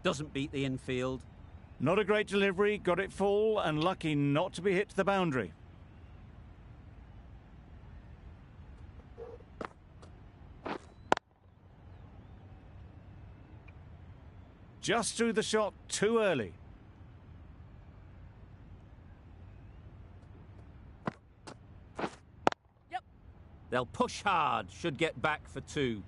Doesn't beat the infield. Not a great delivery, got it full and lucky not to be hit to the boundary. Just threw the shot too early. Yep. They'll push hard, should get back for 2.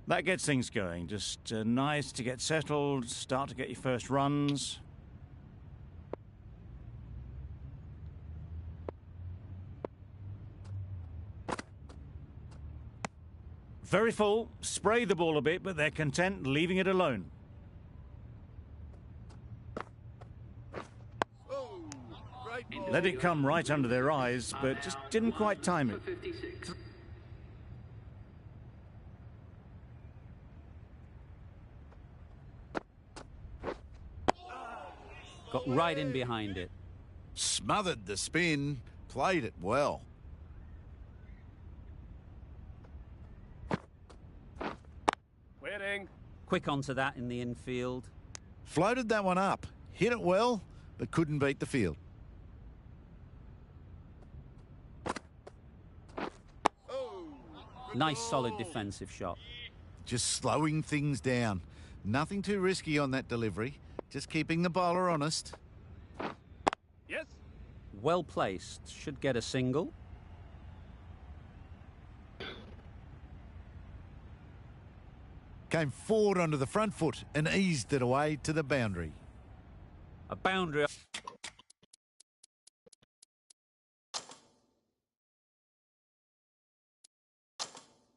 That gets things going. Just nice to get settled, start to get your first runs. Very full, spray the ball a bit, but they're content leaving it alone. Let it come right under their eyes, but just didn't quite time it. Got right in behind it. Smothered the spin, played it well. Waiting. Quick onto that in the infield. Floated that one up, hit it well, but couldn't beat the field. Nice solid defensive shot. Just slowing things down. Nothing too risky on that delivery. Just keeping the bowler honest. Yes. Well placed. Should get a single. Came forward onto the front foot and eased it away to the boundary. A boundary.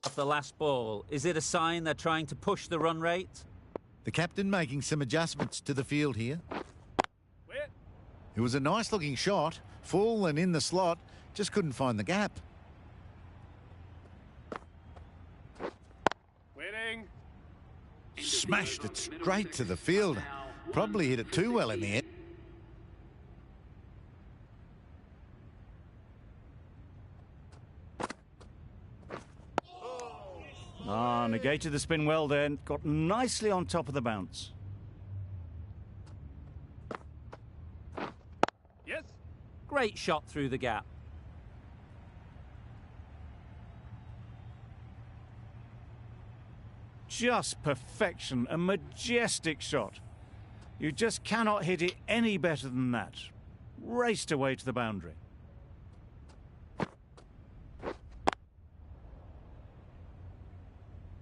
Off the last ball. Is it a sign they're trying to push the run rate? The captain making some adjustments to the field here. Wait. It was a nice looking shot, full and in the slot, just couldn't find the gap. Waiting. Smashed it straight to the field. Probably hit it too well in the end. Negated the spin well then. Got nicely on top of the bounce. Yes. Great shot through the gap. Just perfection, a majestic shot. You just cannot hit it any better than that. Raced away to the boundary.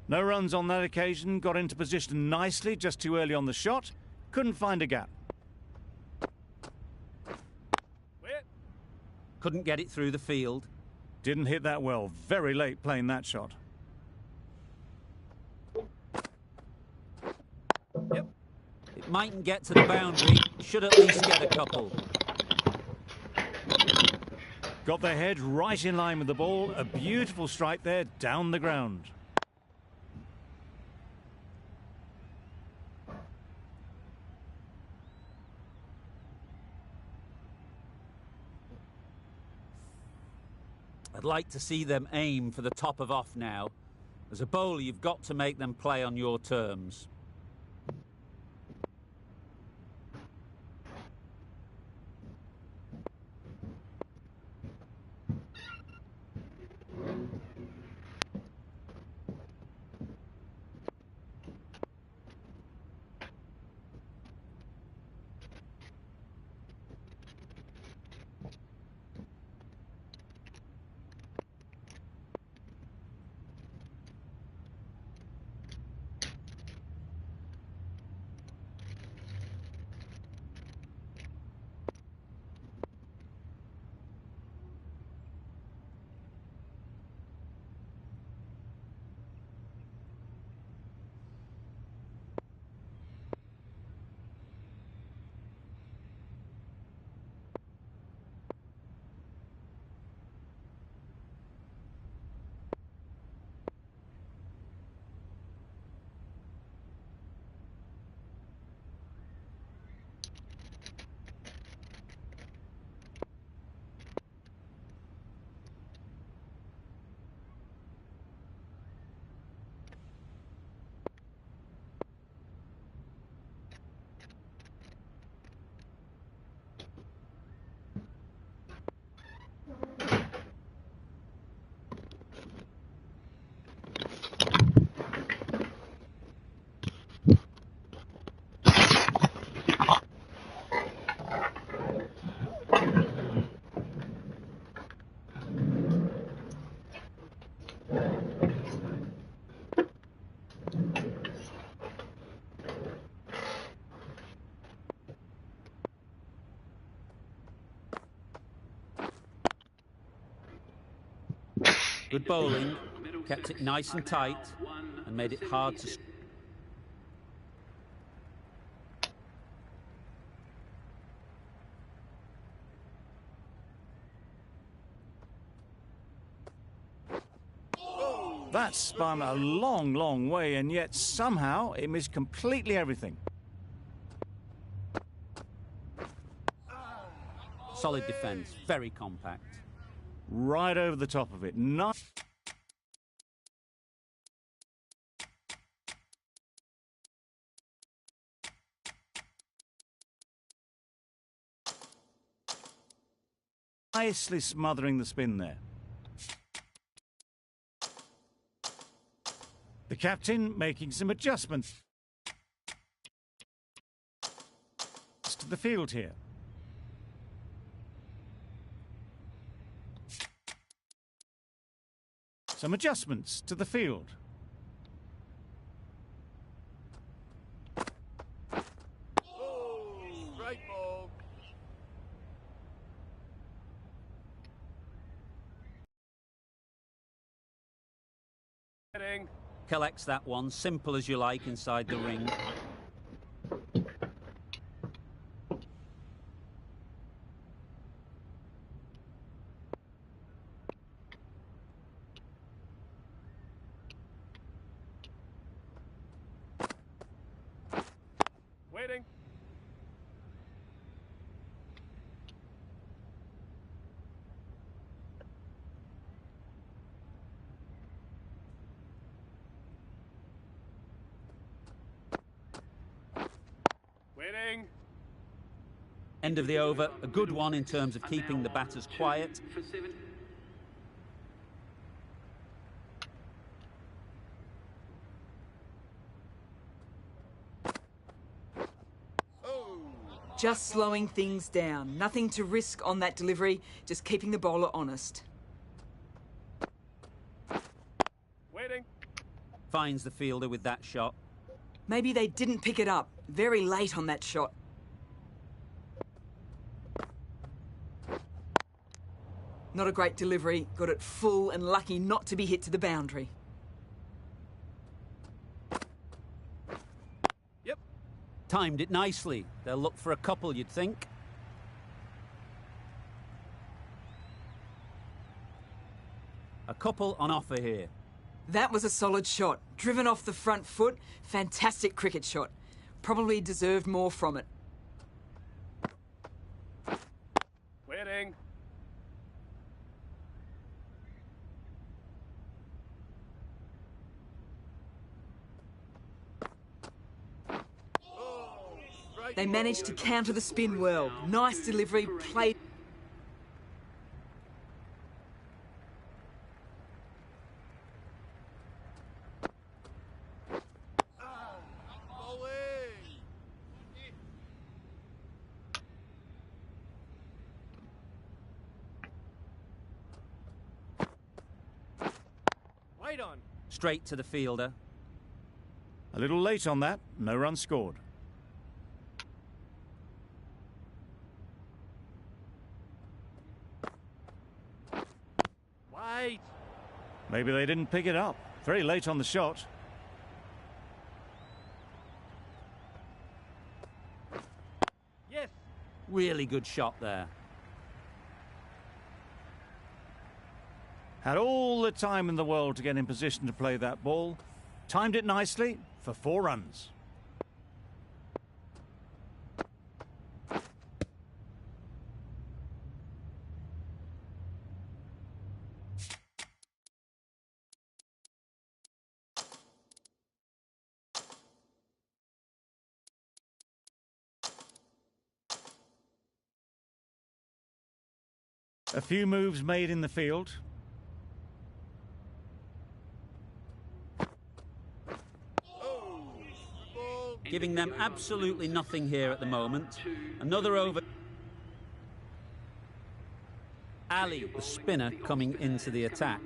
No runs on that occasion, got into position nicely, just too early on the shot. Couldn't find a gap. Wait. Couldn't get it through the field. Didn't hit that well, very late playing that shot. Yep. It mightn't get to the boundary, should at least get a couple. Got their head right in line with the ball, a beautiful strike there, down the ground. I'd like to see them aim for the top of off now. As a bowler, you've got to make them play on your terms. Good bowling, kept it nice and tight, and made it hard to... That spun a long, long way, and yet somehow it missed completely everything. Solid defence, very compact. Right over the top of it. Nicely smothering the spin there. The captain making some adjustments to the field here. Some adjustments to the field. Oh, great ball. Waiting. Collects that one, simple as you like, inside the ring. Waiting. Waiting. End of the over, a good one in terms of keeping the batters quiet. Just slowing things down. Nothing to risk on that delivery, just keeping the bowler honest. Waiting. Finds the fielder with that shot. Maybe they didn't pick it up. Very late on that shot. Not a great delivery. Got it full and lucky not to be hit to the boundary. Yep. Timed it nicely. They'll look for a couple, you'd think. A couple on offer here. That was a solid shot. Driven off the front foot. Fantastic cricket shot. Probably deserved more from it. Waiting. They managed to counter the spin well. Nice delivery, played. Wait on. Straight to the fielder. A little late on that, no run scored. Wait. Maybe they didn't pick it up. Very late on the shot. Yes. Really good shot there. Had all the time in the world to get in position to play that ball. Timed it nicely for 4 runs. A few moves made in the field. Giving them absolutely nothing here at the moment. Another over. Ali, the spinner, coming into the attack.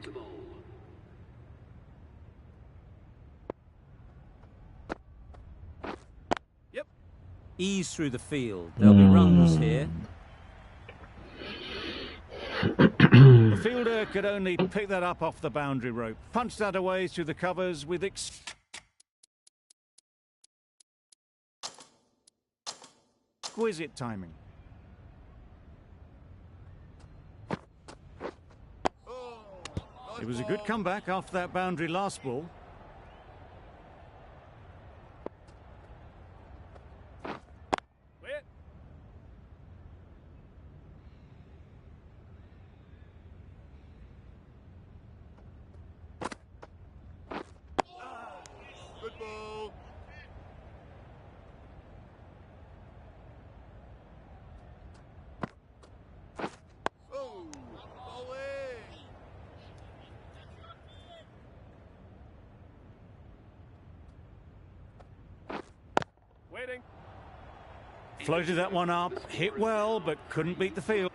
Yep. Ease through the field. There'll be runs here. The Fielder could only pick that up off the boundary rope. Punched that away through the covers with exquisite timing. It was a good comeback after that boundary last ball. Waiting. Floated that one up, hit well, but couldn't beat the field.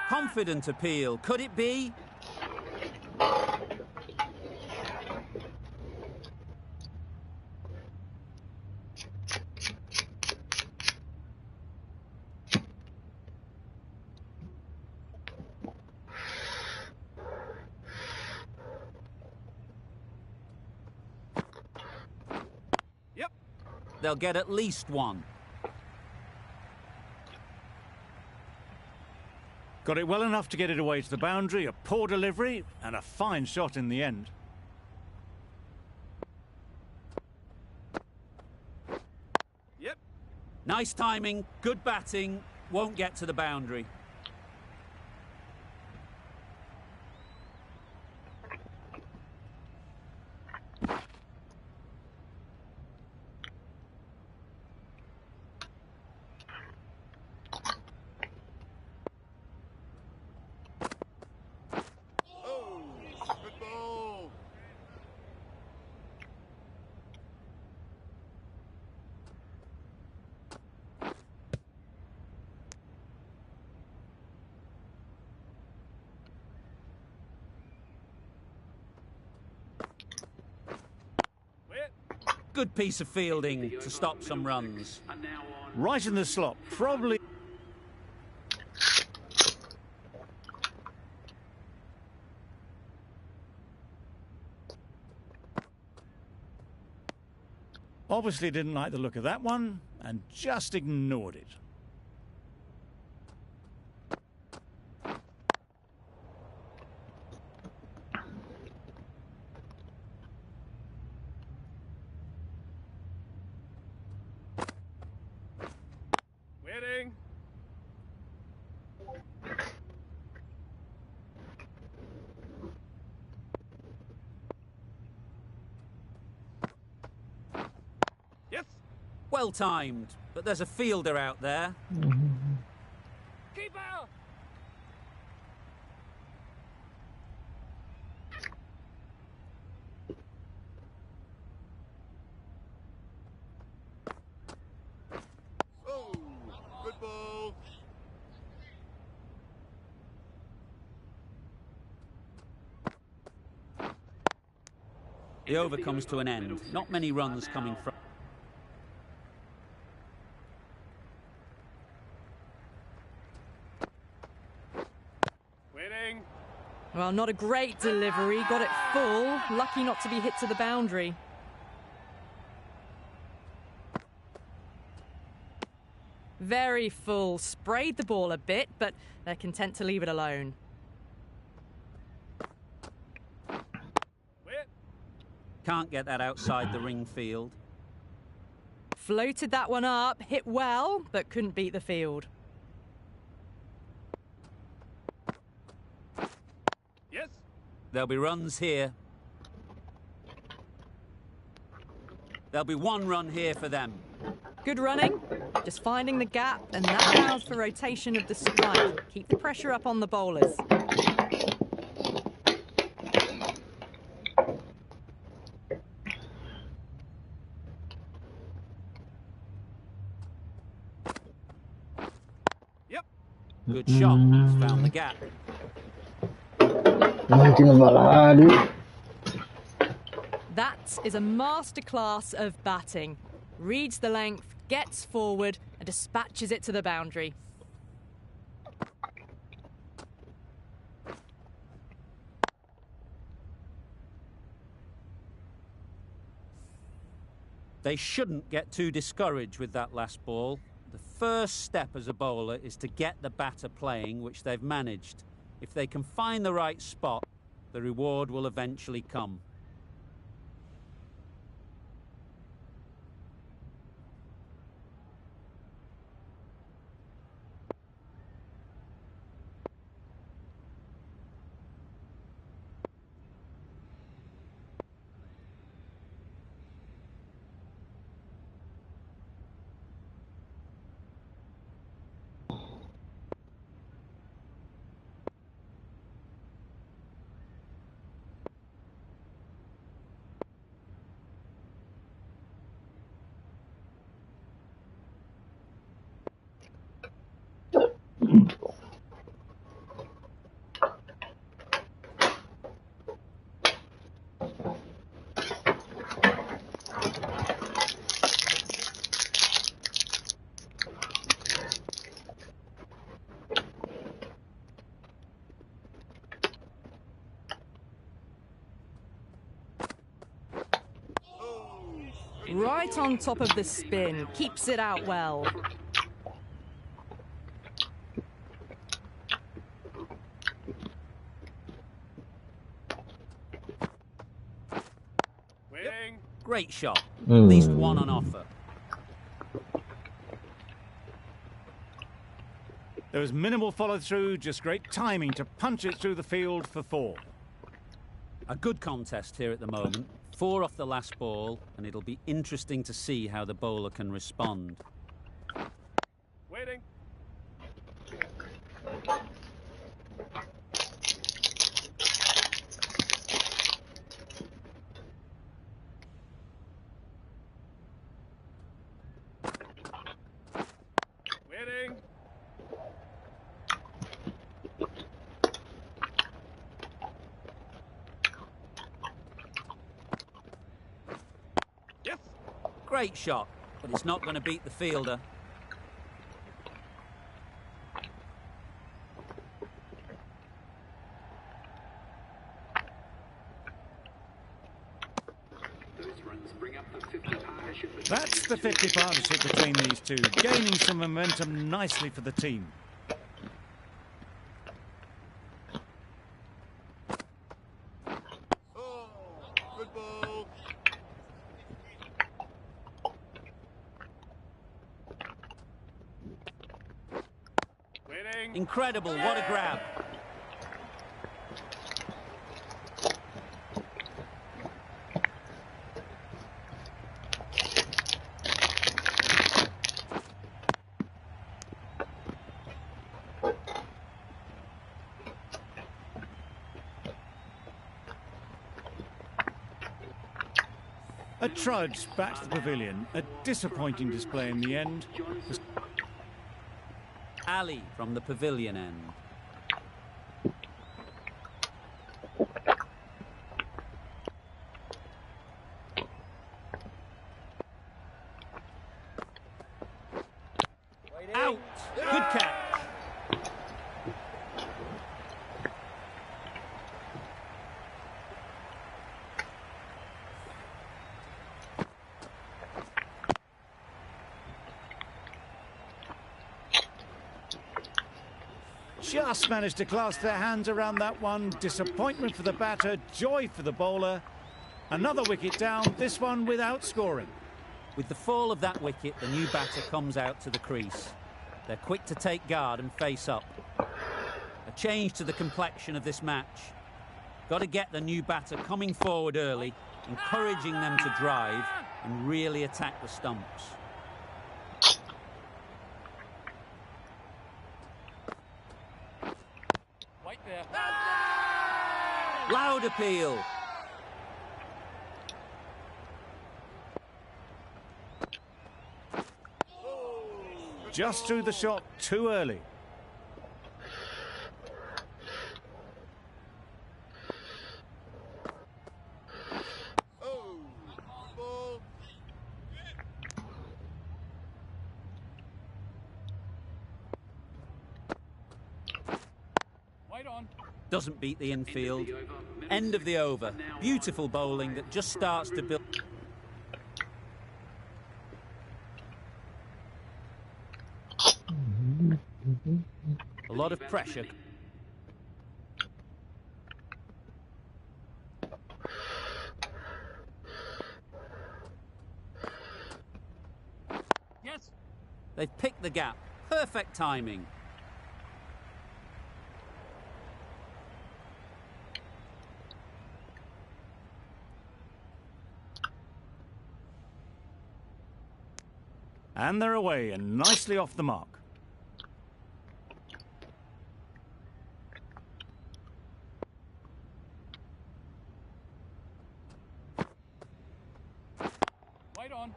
Confident appeal. Could it be? Yep. They'll get at least one. Got it well enough to get it away to the boundary, a poor delivery, and a fine shot in the end. Yep. Nice timing, good batting, won't get to the boundary. Good piece of fielding to stop some runs. Right in the slot, probably. Obviously didn't like the look of that one and just ignored it. Waiting. Yes. Well timed, but there's a fielder out there. Keeper. The over comes to an end. Not many runs coming from. Waiting. Well, not a great delivery. Got it full. Lucky not to be hit to the boundary. Very full. Sprayed the ball a bit, but they're content to leave it alone. Can't get that outside the ring field. Floated that one up, hit well, but couldn't beat the field. Yes. There'll be runs here. There'll be one run here for them. Good running, just finding the gap, and that allows for rotation of the strike. Keep the pressure up on the bowlers. Good shot. Found the gap. Mungkin malah That is a masterclass of batting. Reads the length, gets forward, and dispatches it to the boundary. They shouldn't get too discouraged with that last ball. The first step as a bowler is to get the batter playing, which they've managed. If they can find the right spot, the reward will eventually come. Right on top of the spin, keeps it out well. Waiting. Great shot. At least one on offer. There was minimal follow-through, just great timing to punch it through the field for 4. A good contest here at the moment. 4 off the last ball, and it'll be interesting to see how the bowler can respond. Waiting. Waiting. Yes. Great shot, but it's not going to beat the fielder. That's the 50 partnership between these two, gaining some momentum nicely for the team. Oh, good ball. Waiting. Incredible, what a grab. A trudge back to the pavilion, a disappointing display in the end. Ali from the pavilion end. Out! Good catch. Just managed to clasp their hands around that one. Disappointment for the batter, joy for the bowler. Another wicket down, this one without scoring. With the fall of that wicket, the new batter comes out to the crease. They're quick to take guard and face up. A change to the complexion of this match. Got to get the new batter coming forward early, encouraging them to drive and really attack the stumps. Right there. Loud appeal. Just threw the shot too early. Oh, Wait on. Doesn't beat the infield. End of the over. Beautiful bowling that just starts to build. A lot of pressure. Yes. They've picked the gap. Perfect timing. And they're away and nicely off the mark. Wait on.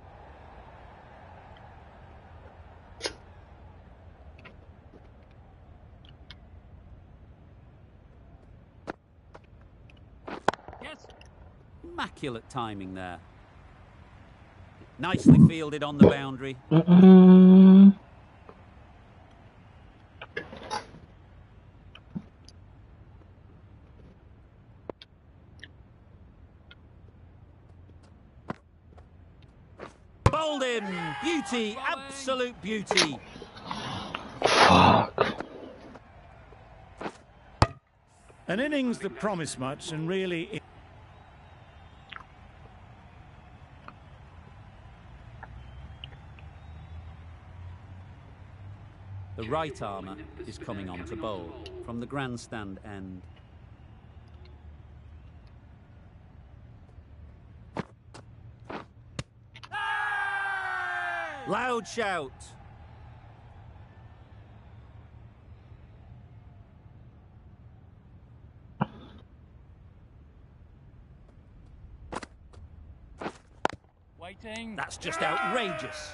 Yes. Immaculate timing there. Nicely fielded on the boundary. Bowled in. Beauty. Absolute beauty. An innings that promised much and really... The right armour is coming on to bowl from the grandstand end. Loud shout. Waiting. That's just outrageous.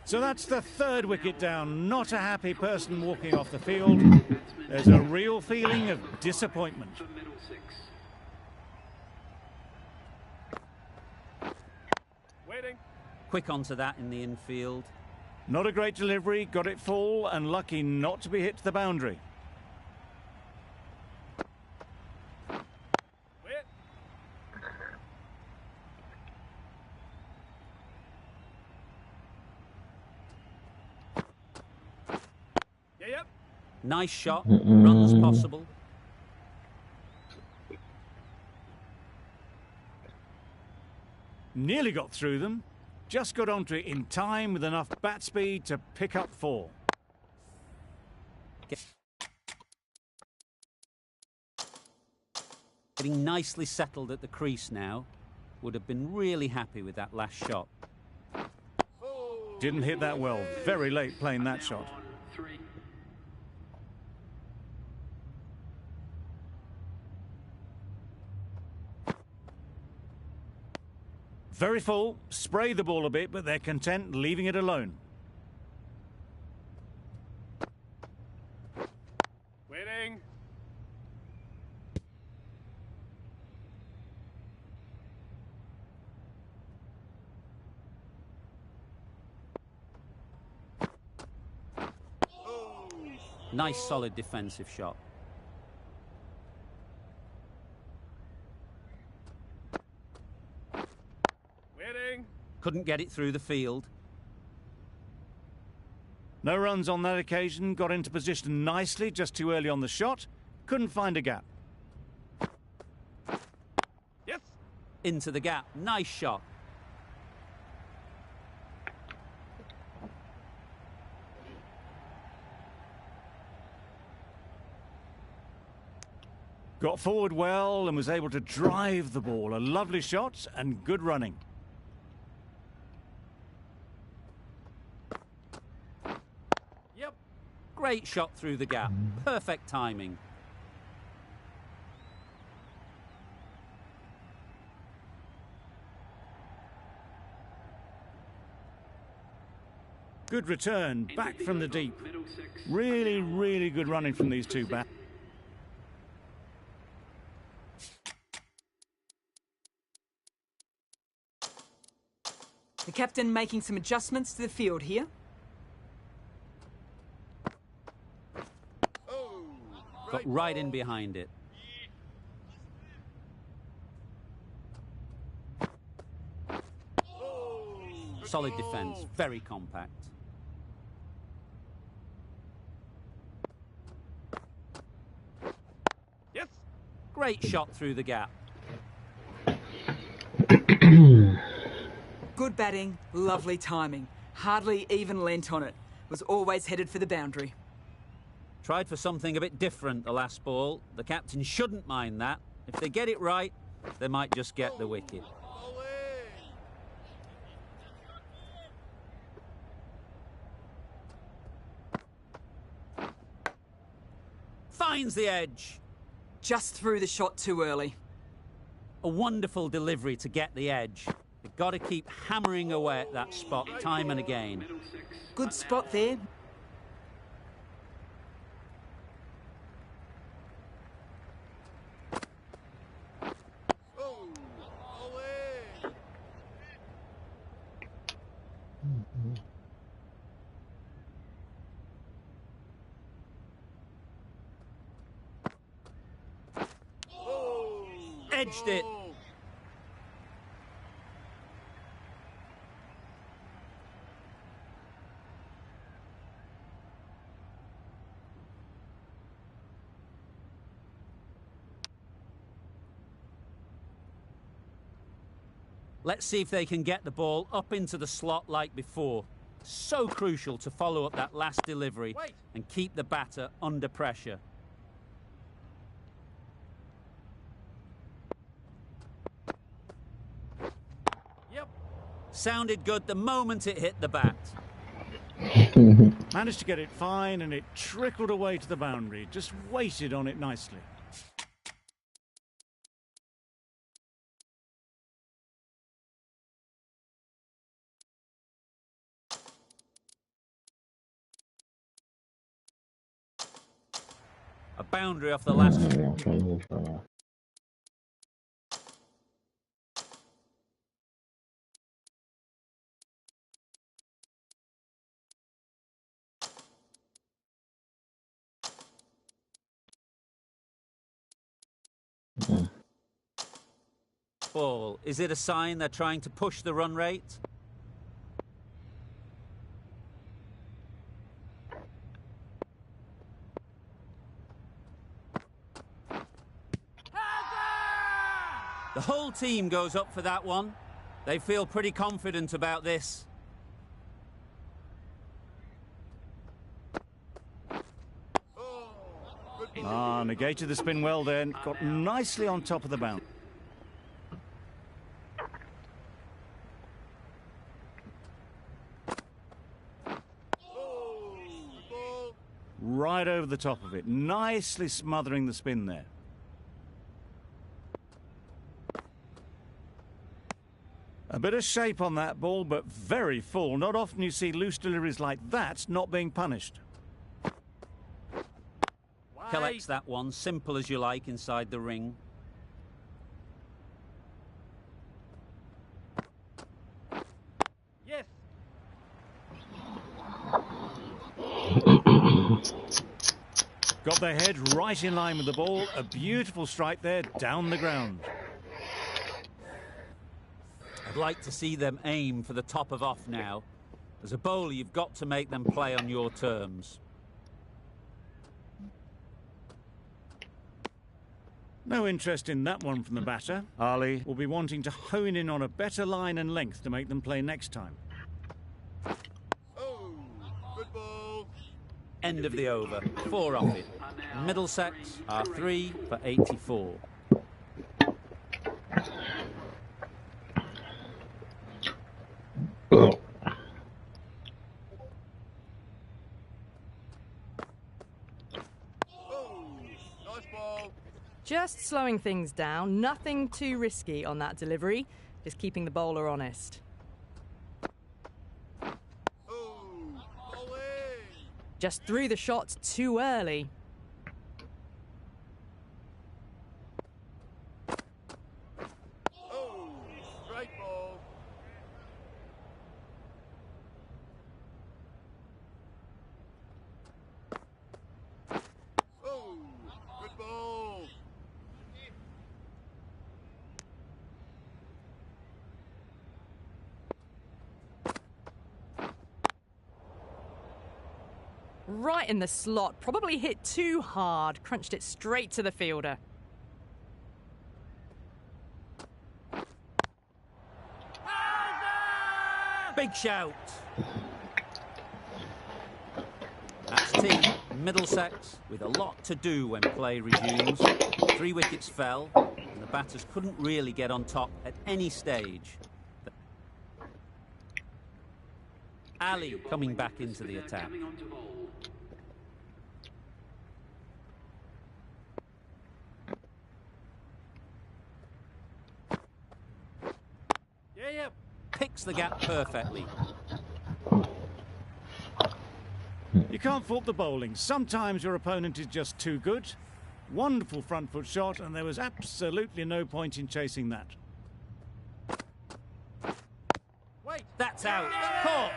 So that's the third wicket down. Not a happy person walking off the field. There's a real feeling of disappointment. Waiting. Quick onto that in the infield. Not a great delivery, got it full and lucky not to be hit to the boundary. Wait. Yep. Nice shot. Runs possible. Nearly got through them. Just got onto it in time with enough bat speed to pick up 4. Getting nicely settled at the crease now. Would have been really happy with that last shot. Didn't hit that well. Very late playing that shot. Very full, spray the ball a bit, but they're content leaving it alone. Waiting. Nice solid defensive shot. Waiting. Couldn't get it through the field. No runs on that occasion, got into position nicely, just too early on the shot. Couldn't find a gap. Yes. Into the gap. Nice shot. Got forward well and was able to drive the ball. A lovely shot and good running. Yep. Great shot through the gap. Perfect timing. Good return, back from the deep. Really, really good running from these two bats. The captain making some adjustments to the field here. Got right in behind it. Solid defence, very compact. Yes. Great shot through the gap. Good batting, lovely timing. Hardly even lent on it. Was always headed for the boundary. Tried for something a bit different the last ball. The captain shouldn't mind that. If they get it right, they might just get the wicket. Finds the edge. Just threw the shot too early. A wonderful delivery to get the edge. They've got to keep hammering away at that spot time and again. Good spot there. Edged it. Let's see if they can get the ball up into the slot like before. So crucial to follow up that last delivery and keep the batter under pressure. Yep. Sounded good the moment it hit the bat. Managed to get it fine and it trickled away to the boundary. Just waited on it nicely. A boundary off the last. Ball. Is it a sign they're trying to push the run rate? The whole team goes up for that one. They feel pretty confident about this. Negated the spin well then. Got nicely on top of the boundary. Right over the top of it. Nicely smothering the spin there. A bit of shape on that ball, but very full. Not often you see loose deliveries like that not being punished. Collects that one, simple as you like, inside the ring. Yes. Got their head right in line with the ball. A beautiful strike there, down the ground. I'd like to see them aim for the top of off now. As a bowler, you've got to make them play on your terms. No interest in that one from the batter. Ali will be wanting to hone in on a better line and length to make them play next time. Oh, good ball. End of the over. 4 off it. Middlesex are 3 for 84. Just slowing things down, nothing too risky on that delivery, just keeping the bowler honest. Just threw the shot too early. Right in the slot. Probably hit too hard. Crunched it straight to the fielder. Big shout. That's tea. Middlesex with a lot to do when play resumes. 3 wickets fell, and the batters couldn't really get on top at any stage. Ali coming back into the attack. Yeah. Picks the gap perfectly. You can't fault the bowling. Sometimes your opponent is just too good. Wonderful front foot shot, and there was absolutely no point in chasing that. Wait. That's out. Caught.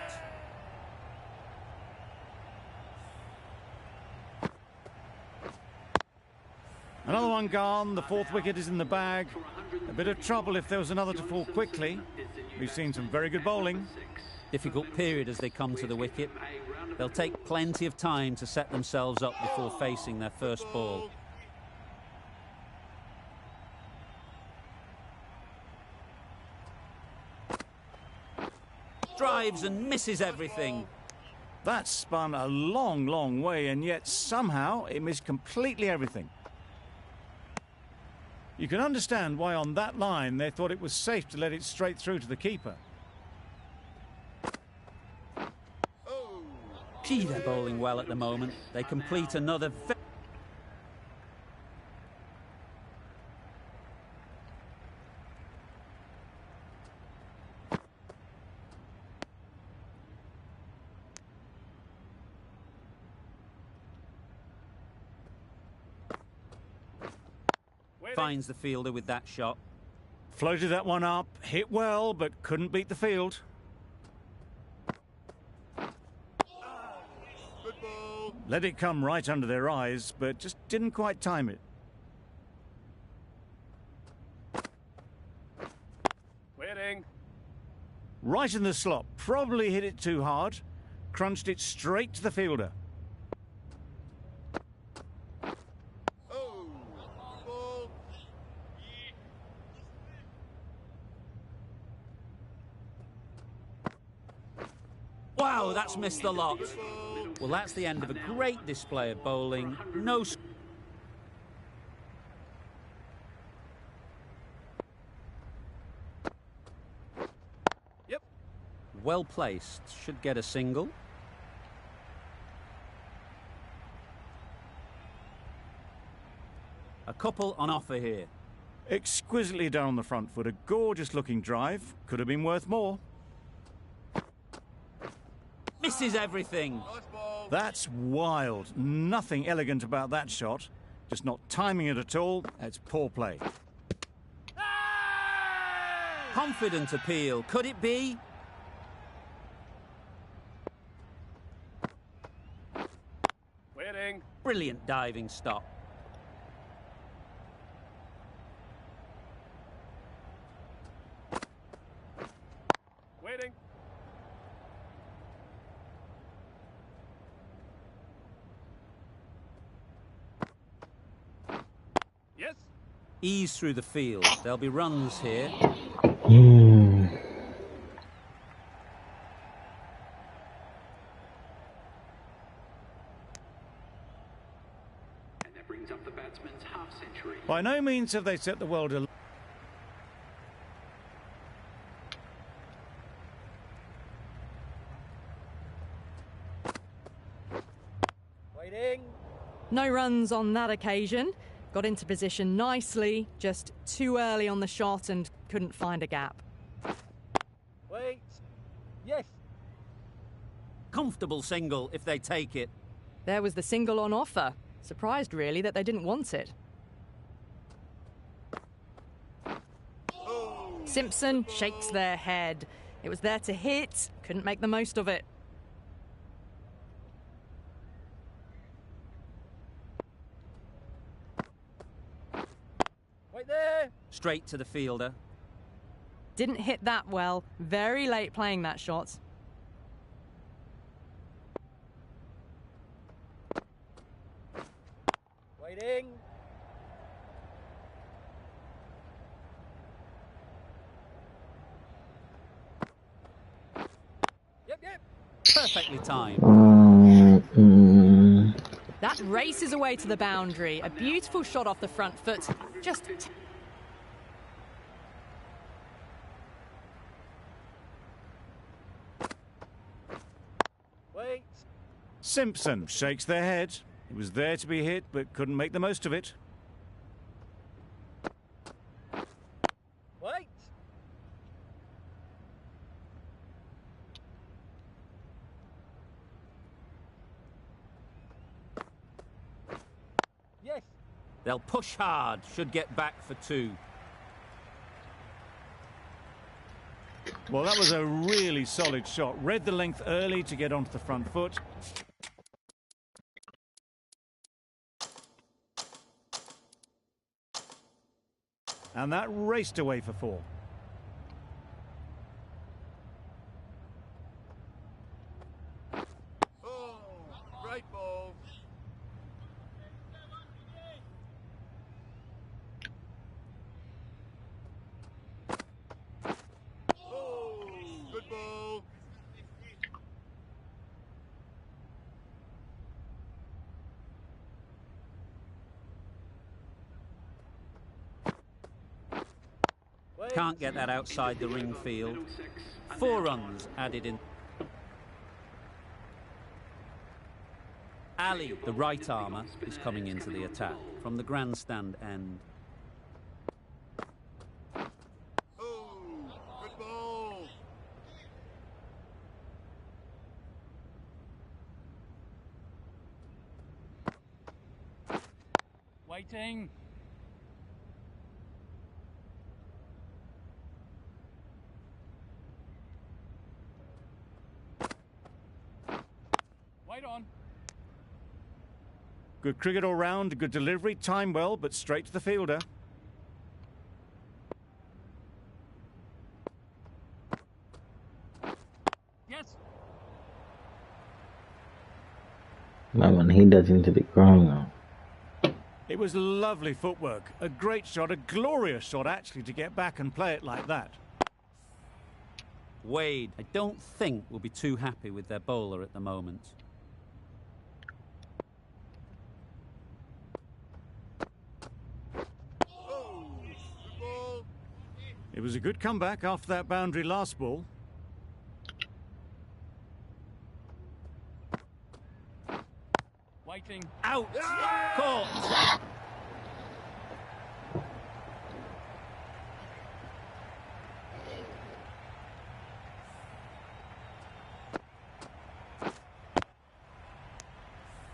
Another one gone. The 4th wicket is in the bag. A bit of trouble if there was another to fall quickly. We've seen some very good bowling. Difficult period as they come to the wicket. They'll take plenty of time to set themselves up before facing their first ball. Drives and misses everything. That spun a long, long way, and yet somehow it missed completely everything. You can understand why on that line they thought it was safe to let it straight through to the keeper. Gee, they're bowling well at the moment. They complete another finds the fielder with that shot. Floated that one up, hit well, but couldn't beat the field. Let it come right under their eyes, but just didn't quite time it. Waiting. Right in the slot, probably hit it too hard. Crunched it straight to the fielder. Wow, that's missed the lot. Well, that's the end of a great display of bowling. No. Yep. Well placed. Should get a single. A couple on offer here. Exquisitely done on the front foot. A gorgeous looking drive. Could have been worth more. Misses everything. That's wild. Nothing elegant about that shot. Just not timing it at all. It's poor play. Confident appeal. Could it be? Waiting. Brilliant diving stop. Waiting. Yes. Ease through the field. There'll be runs here. Brings up the batsman's half-century. By no means have they set the world alight. Waiting. No runs on that occasion. Got into position nicely, just too early on the shot and couldn't find a gap. Wait. Yes. Comfortable single if they take it. There was the single on offer. Surprised, really, that they didn't want it. Simpson shakes their head. It was there to hit, couldn't make the most of it. Wait there. Straight to the fielder. Didn't hit that well. Very late playing that shot. Perfectly timed. That races away to the boundary. A beautiful shot off the front foot. Just Wait. Simpson shakes their head. He was there to be hit, but couldn't make the most of it. Wait. Yes. They'll push hard, should get back for 2. Well, that was a really solid shot. Read the length early to get onto the front foot. And that raced away for 4. Oh, great ball. Oh, good ball. Wait. Can't get that outside the ring field. 4 runs added in. Ali, the right armour, is coming into the attack from the grandstand end. Oh, good ball. Waiting. Wait on. Good cricket all round, good delivery, timed well, but straight to the fielder. Yes. Man, he does into the ground now. It was lovely footwork. A great shot, a glorious shot actually, to get back and play it like that. Wade, I don't think will be too happy with their bowler at the moment. Oh, good ball. It was a good comeback after that boundary last ball. Waiting. Out! Caught!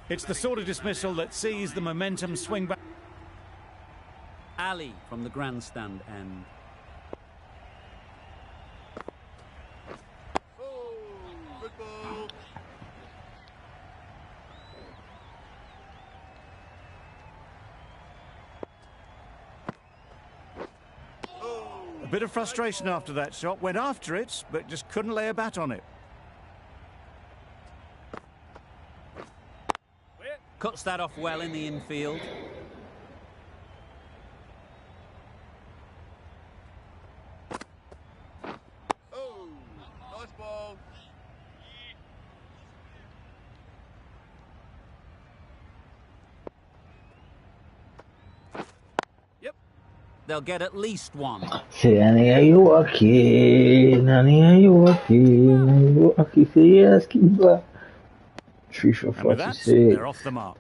It's the sort of dismissal that sees the momentum swing back. Ali from the grandstand end. Oh, good ball. A bit of frustration after that shot. Went after it, but just couldn't lay a bat on it. Cuts that off well in the infield. Oh, nice ball. Yep. They'll get at least 1. Say, honey, are you walking? Honey, are you walking? Are you walking? Say, yes, keeper. 3 for And with that, 46. they're off the mark.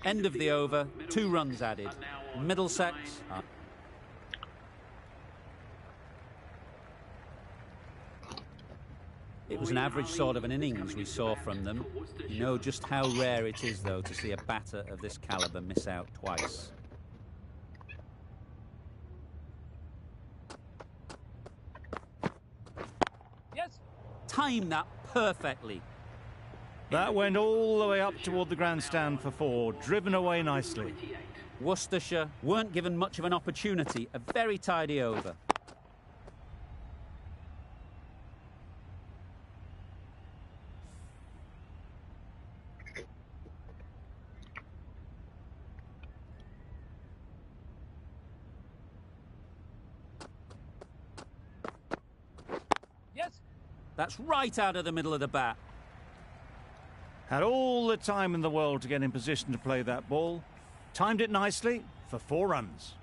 End of the over, 2 runs added. Middlesex. It was an average sort of an innings we saw from them. You know just how rare it is, though, to see a batter of this calibre miss out twice. Yes. Timed that perfectly. That went all the way up toward the grandstand for 4, driven away nicely. Worcestershire weren't given much of an opportunity. A very tidy over. That's right out of the middle of the bat. Had all the time in the world to get in position to play that ball. Timed it nicely for 4 runs.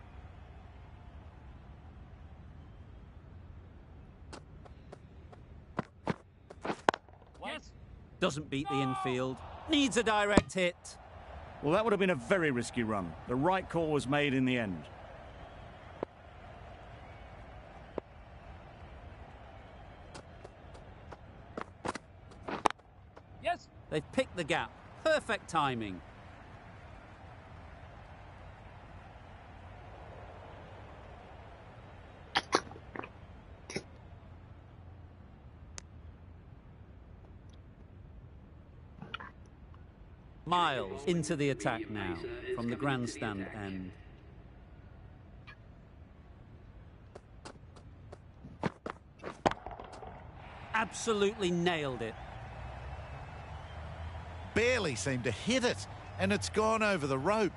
Yes. Doesn't beat the infield. Needs a direct hit. Well, that would have been a very risky run. The right call was made in the end. Yes. They've picked the gap. Perfect timing. Miles into the attack now from the grandstand end. Absolutely nailed it. Barely seemed to hit it, and it's gone over the rope.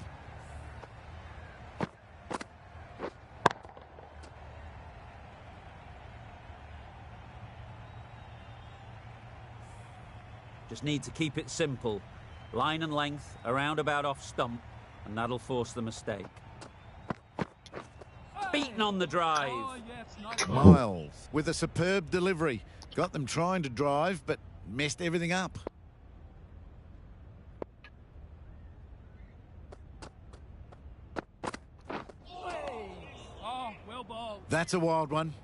Just need to keep it simple. Line and length, around about off stump, and that'll force the mistake. Beaten on the drive. Oh, yes. Nice. Miles with a superb delivery. Got them trying to drive, but messed everything up. Oh, well bowled. That's a wild one.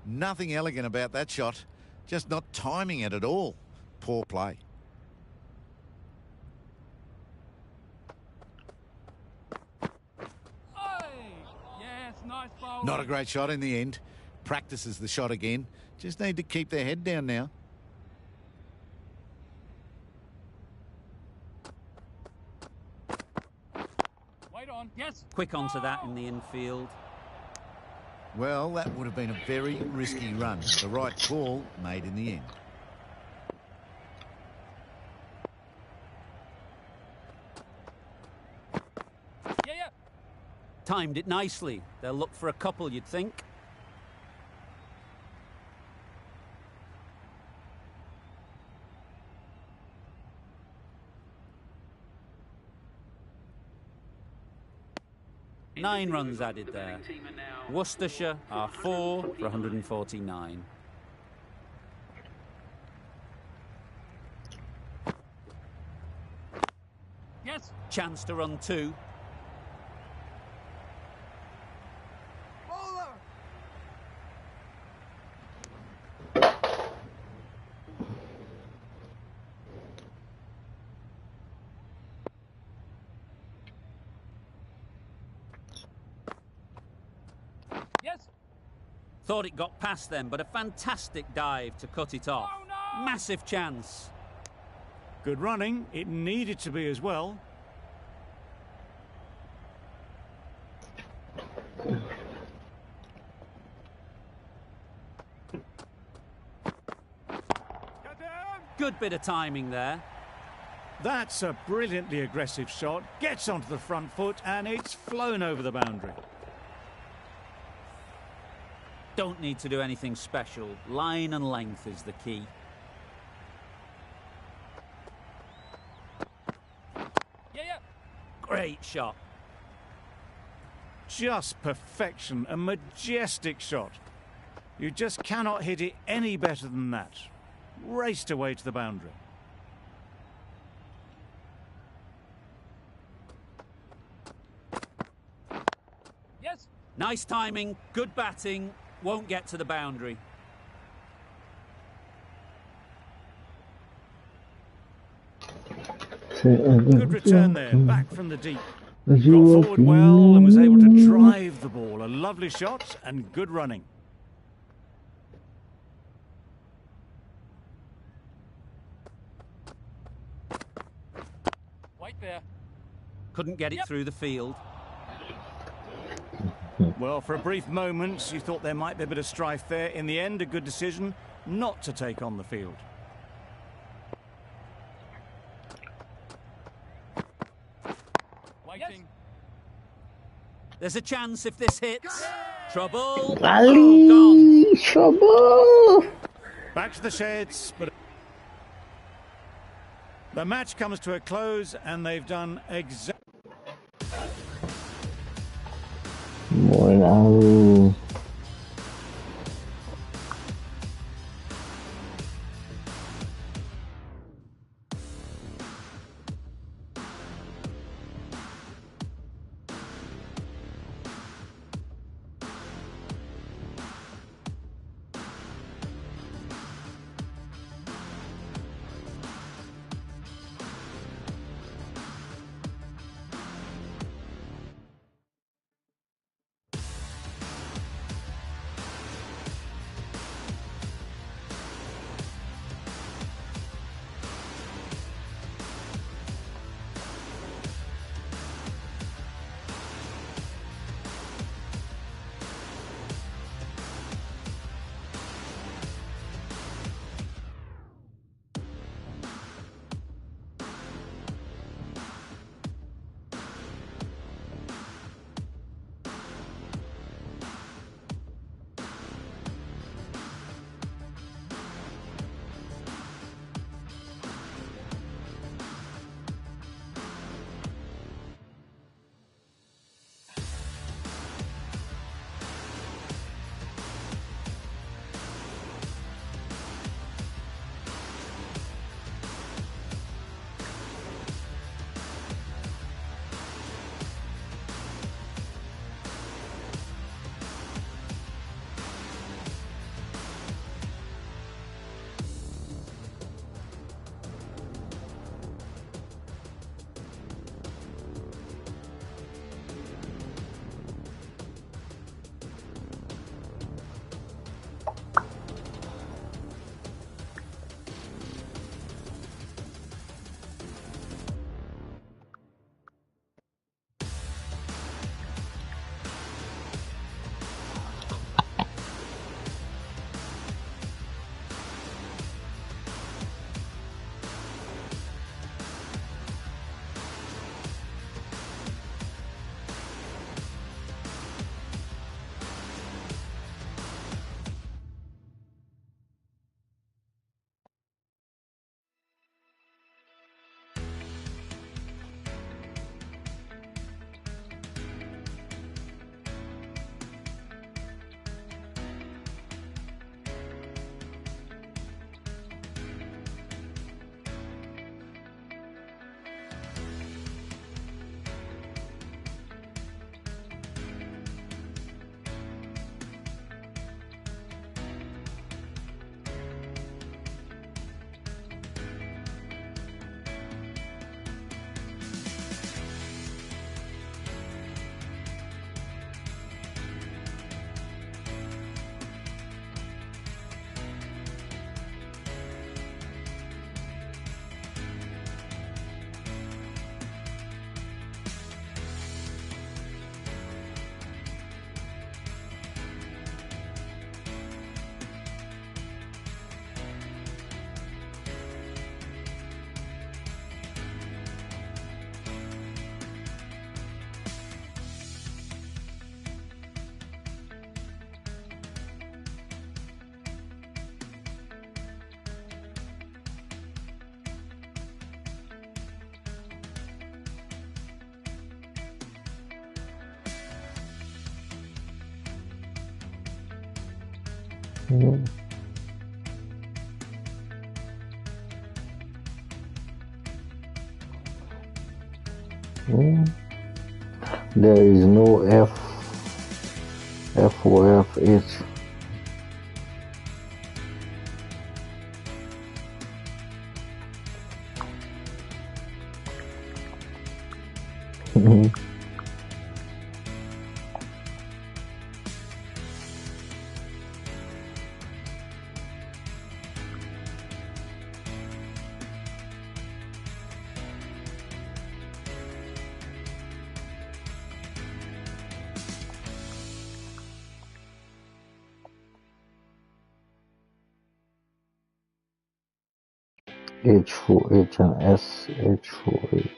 Nothing elegant about that shot. Just not timing it at all. Poor play. Yes, nice bowl. Not a great shot in the end. Practices the shot again. Just need to keep their head down now. Wait on. Yes. Quick onto that in the infield. Well, that would have been a very risky run. The right call made in the end. Yeah. Timed it nicely. They'll look for a couple, you'd think. Nine runs added there. Worcestershire are 4 for 149. Yes. Chance to run 2. Yes. Thought it got past them, but a fantastic dive to cut it off. Oh, no! Massive chance. Good running. It needed to be as well. Good bit of timing there. That's a brilliantly aggressive shot. Gets onto the front foot and it's flown over the boundary. Don't need to do anything special. Line and length is the key. Yeah. Great shot. Just perfection. A majestic shot. You just cannot hit it any better than that. Raced away to the boundary. Yes. Nice timing, good batting, won't get to the boundary. Good return there, back from the deep. Got forward well and was able to drive the ball. A lovely shot and good running. Wait there. Couldn't get it through the field. Well, for a brief moment, you thought there might be a bit of strife there. In the end, a good decision not to take on the field. Waiting. Yes. There's a chance if this hits. Trouble. Ali, Oh, trouble. Back to the sheds, but the match comes to a close and they've done exactly. Bueno. Mm. Mm. There is no F or FH. H for H and S, H for H.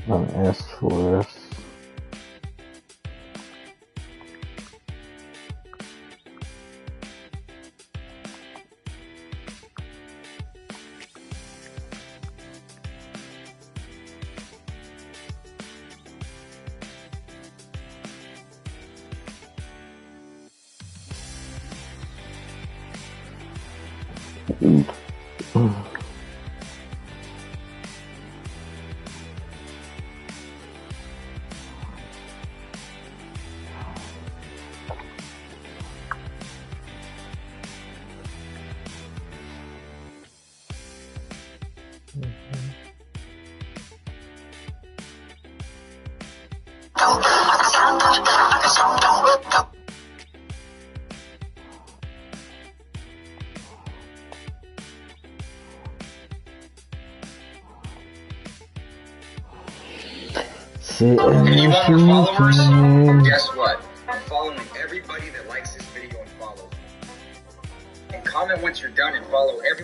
An S4S. And you want more followers? Guess what? I'm following everybody that likes this video and follows me. And comment once you're done and follow everyone.